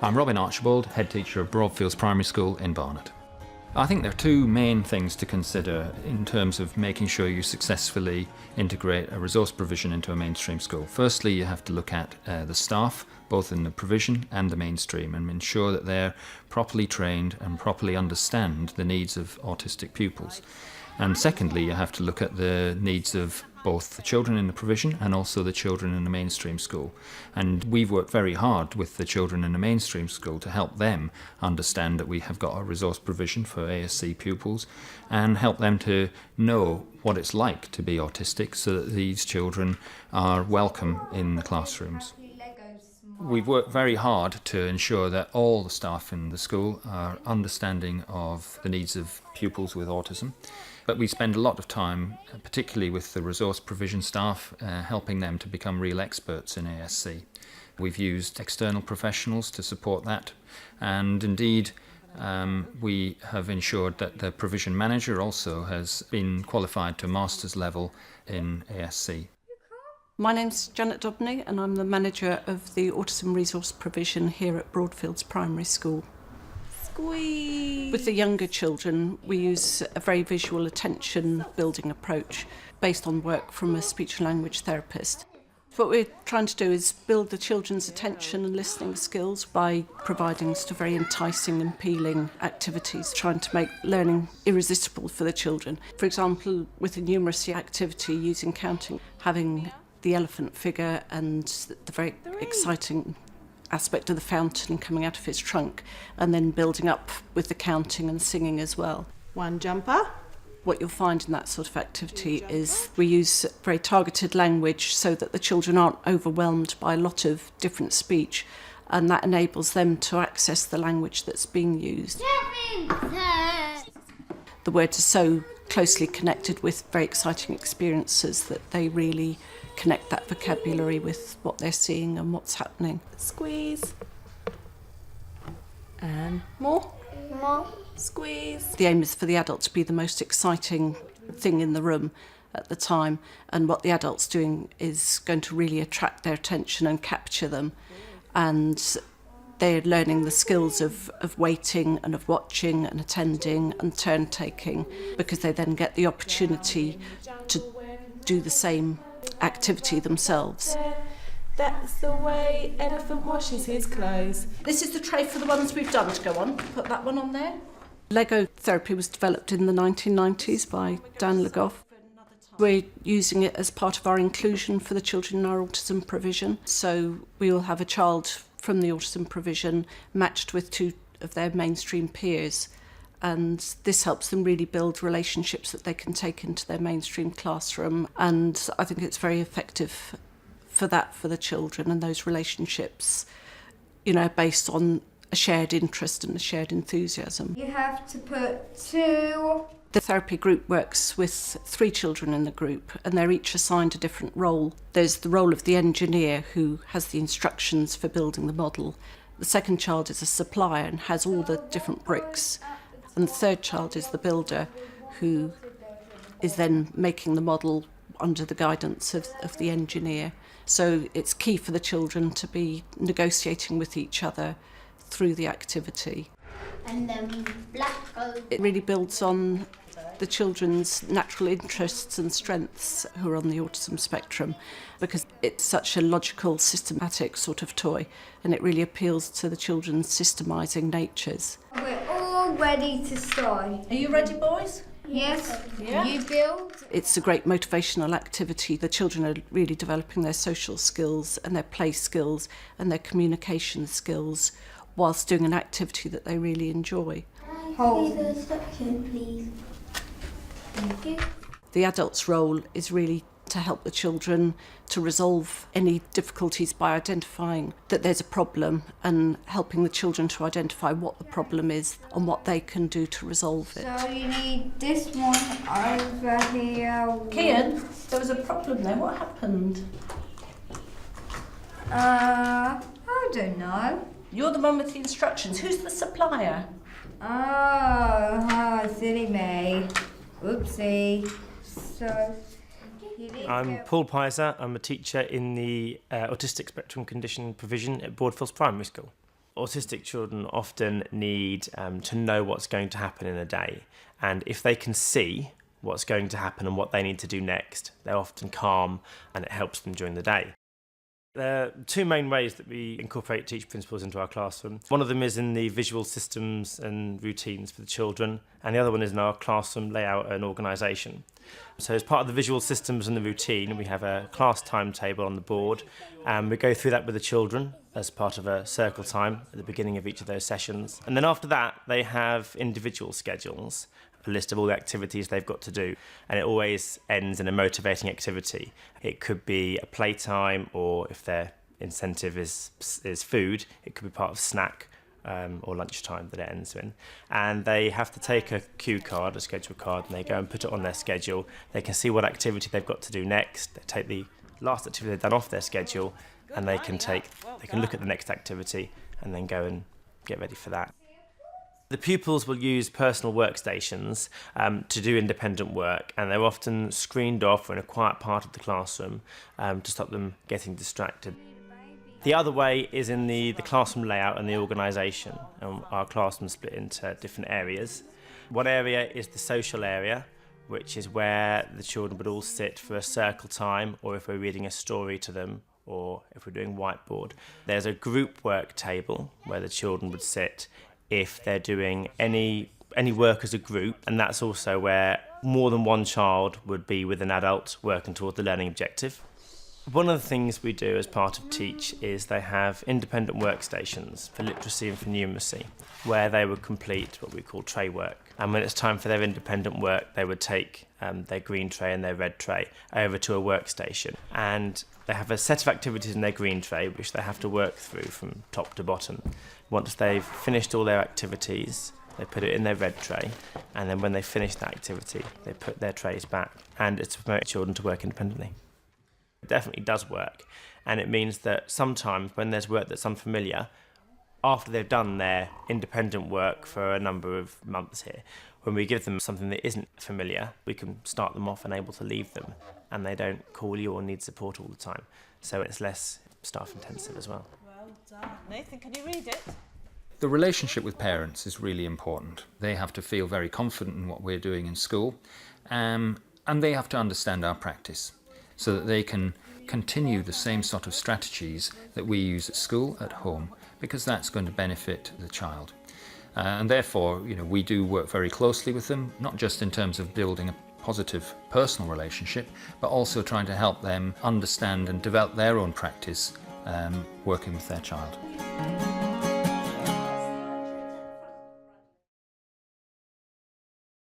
I'm Robin Archibald, head teacher of Broadfields Primary School in Barnet. I think there are two main things to consider in terms of making sure you successfully integrate a resource provision into a mainstream school. Firstly, you have to look at the staff, both in the provision and the mainstream, and ensure that they're properly trained and properly understand the needs of autistic pupils. And secondly, you have to look at the needs of both the children in the provision and also the children in the mainstream school. And we've worked very hard with the children in the mainstream school to help them understand that we have got a resource provision for ASD pupils and help them to know what it's like to be autistic so that these children are welcome in the classrooms. We've worked very hard to ensure that all the staff in the school are understanding of the needs of pupils with autism. But we spend a lot of time, particularly with the resource provision staff, helping them to become real experts in ASC. We've used external professionals to support that, and indeed we have ensured that the provision manager also has been qualified to master's level in ASC. My name's Janet Dobney and I'm the manager of the Autism Resource Provision here at Broadfields Primary School. Squeeze! With the younger children, we use a very visual attention building approach based on work from a speech and language therapist. What we're trying to do is build the children's attention and listening skills by providing sort of very enticing and appealing activities, trying to make learning irresistible for the children. For example, with the numeracy activity using counting, having the elephant figure and the very exciting aspect of the fountain coming out of his trunk, and then building up with the counting and singing as well. One jumper. What you'll find in that sort of activity is we use very targeted language so that the children aren't overwhelmed by a lot of different speech, and that enables them to access the language that's being used. The words are so closely connected with very exciting experiences that they really connect that vocabulary with what they're seeing and what's happening. Squeeze. And more. Squeeze. The aim is for the adult to be the most exciting thing in the room at the time, and what the adult's doing is going to really attract their attention and capture them, and they're learning the skills of waiting and of watching and attending and turn taking, because they then get the opportunity to do the same activity themselves. That's the way elephant washes his clothes. This is the tray for the ones we've done to go on. Put that one on there. Lego therapy was developed in the 1990s by Dan Legoff. We're using it as part of our inclusion for the children in our autism provision. So we will have a child from the autism provision matched with two of their mainstream peers. And this helps them really build relationships that they can take into their mainstream classroom. And I think it's very effective for that, for the children, and those relationships, you know, based on a shared interest and a shared enthusiasm. You have to put 2. The therapy group works with 3 children in the group, and they're each assigned a different role. There's the role of the engineer who has the instructions for building the model. The second child is a supplier and has all the different bricks. And the third child is the builder, who is then making the model under the guidance of the engineer. So it's key for the children to be negotiating with each other through the activity. And then black goes. It really builds on the children's natural interests and strengths who are on the autism spectrum, because it's such a logical, systematic sort of toy, and it really appeals to the children's systemising natures. We're all ready to start. Are you ready, boys? Yes. Yeah. You build. It's a great motivational activity. The children are really developing their social skills and their play skills and their communication skills whilst doing an activity that they really enjoy. Hold. Please. Thank you. The adult's role is really to help the children to resolve any difficulties by identifying that there's a problem and helping the children to identify what the problem is and what they can do to resolve it. So you need this one over here. Kian, there was a problem there. What happened? I don't know. You're the one with the instructions. Who's the supplier? Silly me. Oopsie. So I'm Paul Pizer. I'm a teacher in the autistic spectrum condition provision at Broadfields Primary School. Autistic children often need to know what's going to happen in a day, and if they can see what's going to happen and what they need to do next, they're often calm and it helps them during the day. There are two main ways that we incorporate teach principles into our classroom. One of them is in the visual systems and routines for the children, and the other one is in our classroom layout and organisation. So as part of the visual systems and the routine, we have a class timetable on the board, and we go through that with the children as part of a circle time at the beginning of each of those sessions. And then after that, they have individual schedules, a list of all the activities they've got to do, and it always ends in a motivating activity. It could be a playtime, or if their incentive is food, it could be part of snack or lunchtime that it ends in. And they have to take a cue card, a schedule card, and they go and put it on their schedule. They can see what activity they've got to do next. They take the last activity they've done off their schedule, and they can look at the next activity and then go and get ready for that. The pupils will use personal workstations to do independent work, and they're often screened off or in a quiet part of the classroom to stop them getting distracted. The other way is in the classroom layout and the organisation. Our classroom's split into different areas. One area is the social area, which is where the children would all sit for a circle time, or if we're reading a story to them, or if we're doing whiteboard. There's a group work table where the children would sit if they're doing any work as a group, and that's also where more than one child would be with an adult working toward the learning objective. One of the things we do as part of Teach is they have independent workstations for literacy and for numeracy, where they would complete what we call tray work. And when it's time for their independent work, they would take their green tray and their red tray over to a workstation. And they have a set of activities in their green tray which they have to work through from top to bottom. Once they've finished all their activities, they put it in their red tray, and then when they finish that activity, they put their trays back. And it's to promote children to work independently. It definitely does work, and it means that sometimes when there's work that's unfamiliar, after they've done their independent work for a number of months here, when we give them something that isn't familiar, we can start them off and able to leave them, and they don't call you or need support all the time. So it's less staff intensive as well. Well done. Nathan, can you read it? The relationship with parents is really important. They have to feel very confident in what we're doing in school, and they have to understand our practice so that they can continue the same sort of strategies that we use at school, at home, because that's going to benefit the child. And therefore, we do work very closely with them, not just in terms of building a positive personal relationship, but also trying to help them understand and develop their own practice working with their child.